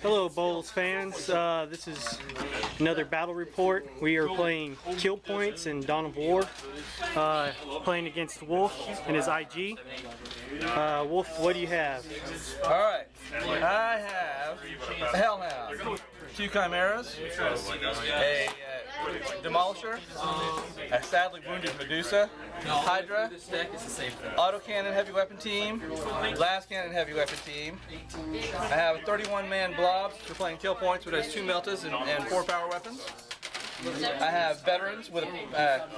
Hello BoLS fans, this is another battle report. We are playing Kill Points in Dawn of War, playing against Jwolf and his IG. Wolf, what do you have? Alright, I have a Hellhound, 2 Chimeras, a Demolisher, a sadly wounded Medusa, Hydra, autocannon heavy weapon team, las cannon heavy weapon team. I have a 31-man blob for playing Kill Points, which has 2 meltas and 4 power weapons. I have veterans with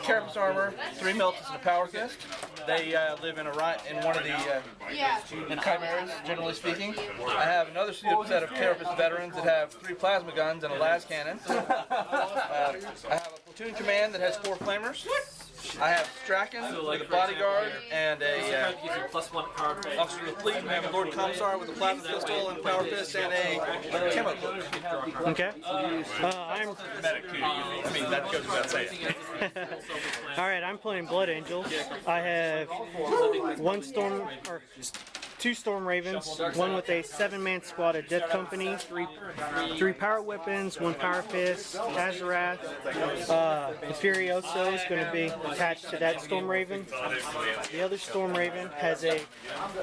carapace armor, 3 meltas and a power fist. They live in one of the in chimeras, generally speaking. I have another set of carapace veterans that have 3 plasma guns and a las cannon. I have a platoon command that has 4 flamers. I have Strachan with a bodyguard and a officer of the fleet. I have a Lord Commissar with a plasma pistol and power fist and a camo cloak. Okay. I'm medic too. I mean, that goes without saying. Alright, I'm playing Blood Angels. I have 2 Storm Ravens, one with a 7-man squad of Death Company, 3 power weapons, 1 power fist, Azarath. The Furioso is going to be attached to that Storm Raven. The other Storm Raven has a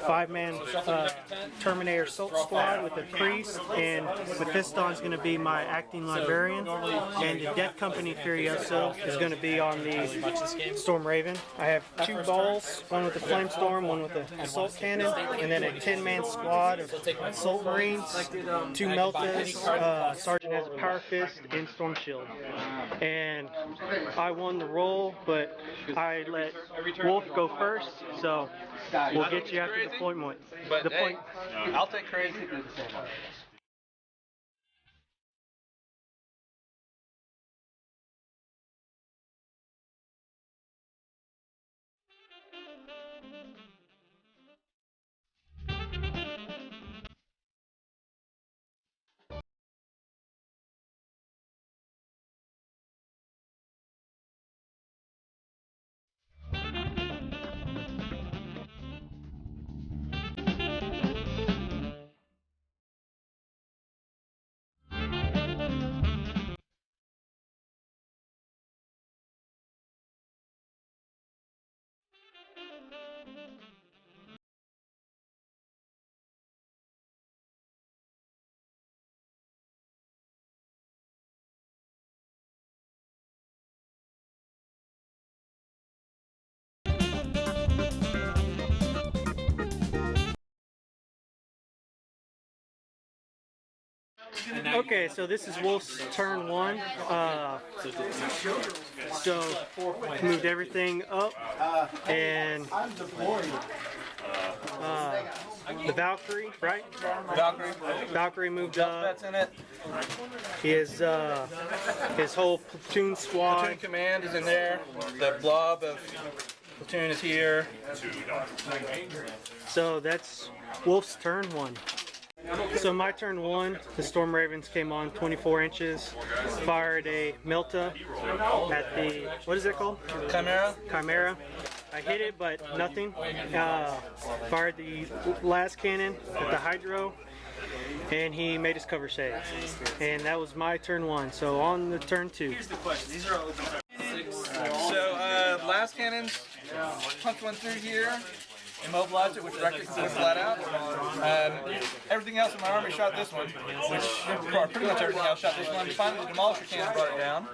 5-man Terminator Assault Squad with a Priest, and the Fiston is going to be my Acting Librarian, and the Death Company Furioso is going to be on the Storm Raven. I have 2 balls, one with a Flamestorm, one with an Assault Cannon, and then a 10-man squad of Assault Marines, 2 meltas, Sergeant has a Power Fist, and Storm Shield. And I won the roll, but I let Wolf go first, so we'll get you after the point. But hey, I'll take crazy. Okay, so this is Wolf's turn 1. So moved everything up, and the Valkyrie, right? Valkyrie moved up. That's in it. His whole platoon squad. Platoon command is in there. The blob of platoon is here. So that's Wolf's turn 1. So my turn 1, the Storm Ravens came on 24 inches, fired a Melta at the, what is it called? Chimera. I hit it, but nothing. Fired the las cannon at the Hydro, and he made his cover save. And that was my turn 1. So on the turn 2. So las cannons, punch one through here. Immobilized it, which wrecked it flat out. Everything else in my army shot this one, pretty much everything else shot this one. Finally, the Demolisher cannon brought it down.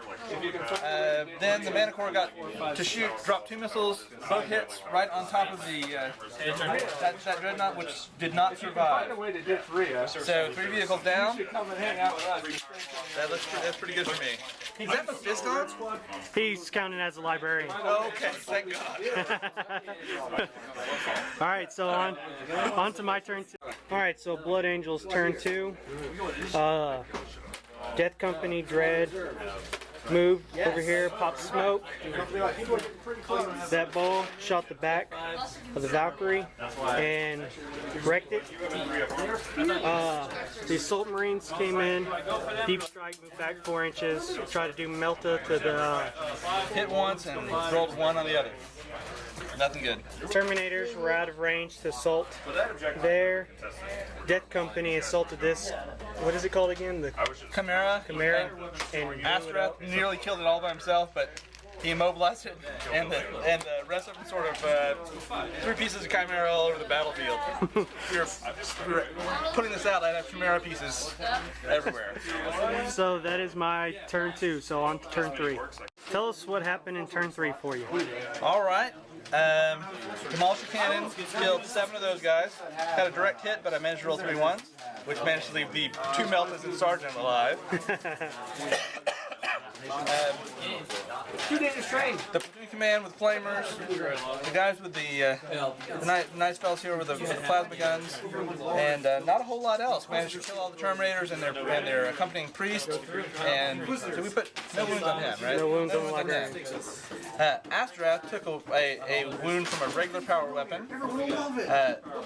Then the Manicore got to shoot, dropped 2 missiles, both hits right on top of the that Dreadnought, which did not survive. So 3 vehicles down. That's pretty good for me. Is that the Fiston? He's counting as a librarian. Okay, thank God. Alright, so on to my turn 2. Alright, so Blood Angels turn 2. Death Company Dread moved over here, popped smoke. That ball shot the back of the Valkyrie and wrecked it. The Assault Marines came in, deep strike, moved back 4 inches, tried to do Melta to the... hit once and rolled 1 on the other. Nothing good. Terminators were out of range to assault there. Death Company assaulted this. What is it called again? The Chimera. And Astrath nearly killed it all by himself, but he immobilized it, and the rest of them sort of threw pieces of Chimera all over the battlefield. we were putting this out, I'd have Chimera pieces everywhere. So that is my turn 2, so on to turn 3. Tell us what happened in turn 3 for you. Alright, Demolisher Cannon killed 7 of those guys. Had a direct hit, but I managed to roll 3 ones, which managed to leave the 2 Meltas and Sergeant alive. The platoon command with flamers, the guys with the nice fellas here with the plasma guns, and not a whole lot else. Managed to kill all the Terminators and their accompanying priest, and so we put no wounds on him, right? No wounds on the librarian. Astrath took a wound from a regular power weapon.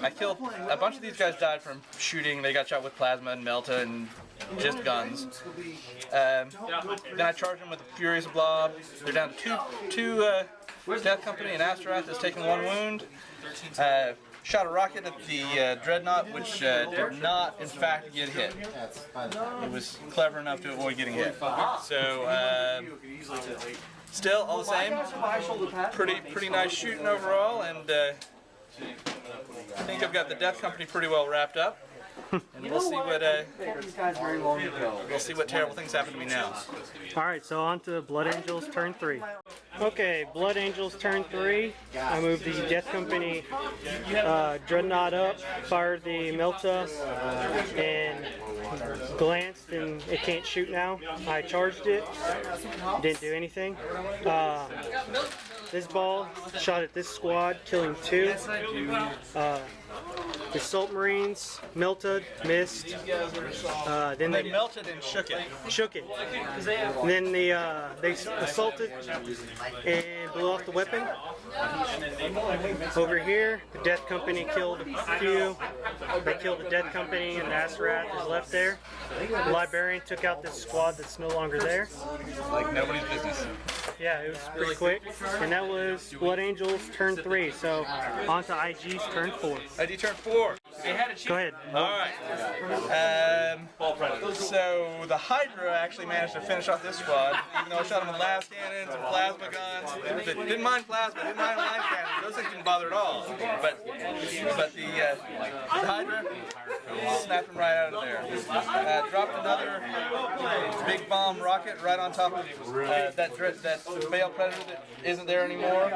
I killed a bunch of these guys. Died from shooting. They got shot with plasma and Melta and just guns. Then I charged them with a Furious Blob. They're down to two Death Company, and Astrath has taken 1 wound. Shot a rocket at the Dreadnought, which did not, in fact, get hit. It was clever enough to avoid getting hit. So, still, all the same, pretty nice shooting overall, and I think I've got the Death Company pretty well wrapped up. And we'll see what terrible things happen to me now. Alright, so on to Blood Angels turn 3. Okay, Blood Angels turn 3. I moved the Death Company Dreadnought up, fired the Melta, and glanced, and it can't shoot now. I charged it, didn't do anything. This ball shot at this squad, killing 2. The Assault Marines melted, missed. Then they melted and shook it. And then they assaulted and blew off the weapon. Over here, the Death Company killed a few. They killed the Death Company, and Astrath is left there. The Librarian took out this squad that's no longer there. Like nobody's business. Yeah, it was pretty quick. And that was Blood Angels turn 3. So on to IG's turn 4. IG turn 4. Go ahead. Alright. So the Hydra actually managed to finish off this squad, even though I shot them with las cannons and plasma guns. Didn't mind plasma, didn't mind line cannons. Those things didn't bother at all. But the Hydra snapped them right out of there. Dropped another big bomb rocket right on top of that Bale Predator that isn't there anymore.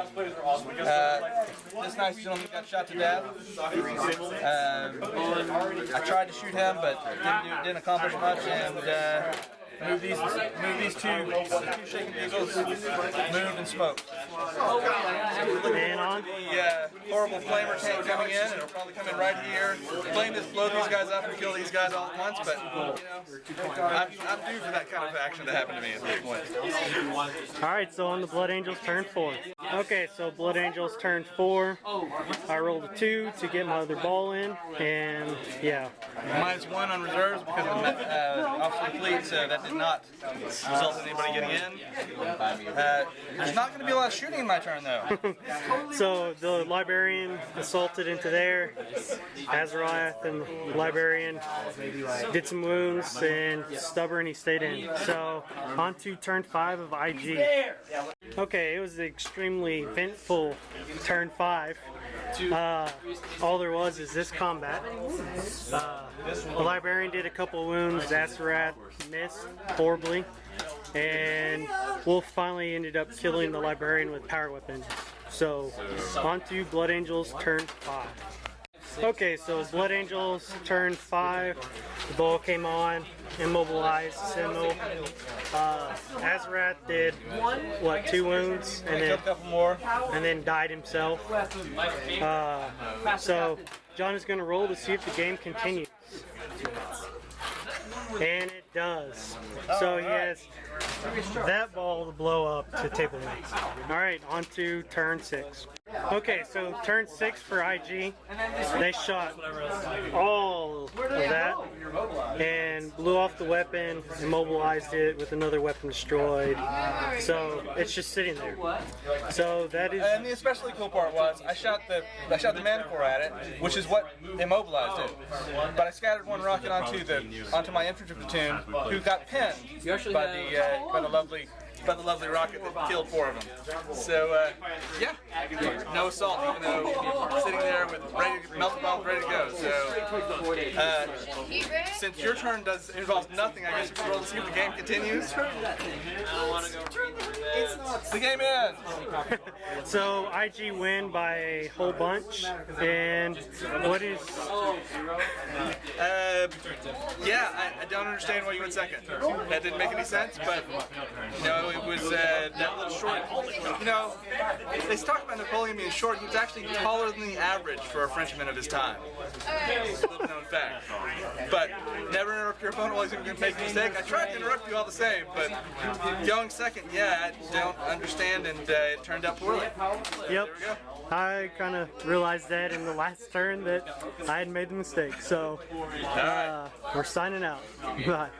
This nice gentleman got shot to death. I tried to shoot him, but didn't accomplish much, and move these two shaking vehicles, moved and smoked. And on. The horrible flamer tank coming in, it'll probably come in right here. Flame just blow these guys up and kill these guys all at once, but I'm due for that kind of action to happen to me at this point. Alright, so on the Blood Angels turn 4. Okay, so Blood Angels turn 4. I rolled a 2 to get my other ball in, and yeah. -1 on reserves because of the officer fleet, so that did not result in anybody getting in. There's not going to be a lot of shooting in my turn, though. So the Librarian assaulted into there. Azarath and the Librarian did some wounds, and Stubborn, he stayed in. So on to turn 5 of IG. Okay, it was an extremely eventful turn 5. All there was is this combat. The Librarian did a couple wounds, Azarath missed horribly, and Wolf finally ended up killing the Librarian with power weapons. So on to Blood Angels turn 5. Okay, so Blood Angels turn 5. The ball came on, immobilized Sentinel. Azarath did 2 wounds, and then a couple more, and then died himself. So John is going to roll to see if the game continues, and it does. So he has that ball to blow up to table mates. Alright, on to turn 6. Okay, so turn 6 for IG. They shot all of that and blew off the weapon, immobilized it with another weapon destroyed. So it's just sitting there. So that is. And the especially cool part was I shot the Manticore at it, which is what immobilized it. But I scattered one rocket onto my infantry platoon, who got pinned by the lovely rocket that killed 4 of them. So yeah, no assault, even though sitting there with melted bombs ready to go. So since your turn involves nothing, I guess we can roll to see if the game continues. The game ends. So IG win by a whole bunch, and what is? Yeah, I don't understand why you went second. That didn't make any sense, but you know, it was that little short. You know, they talk about Napoleon being short. He was actually taller than the average for a Frenchman of his time. Little known fact. But never interrupt your opponent while he's going to make a mistake. I tried to interrupt you all the same, but going second, yeah, I don't understand, and it turned out poorly. Yep. There we go. I kind of realized that in the last turn that I had made the mistake. So we're signing out. Bye.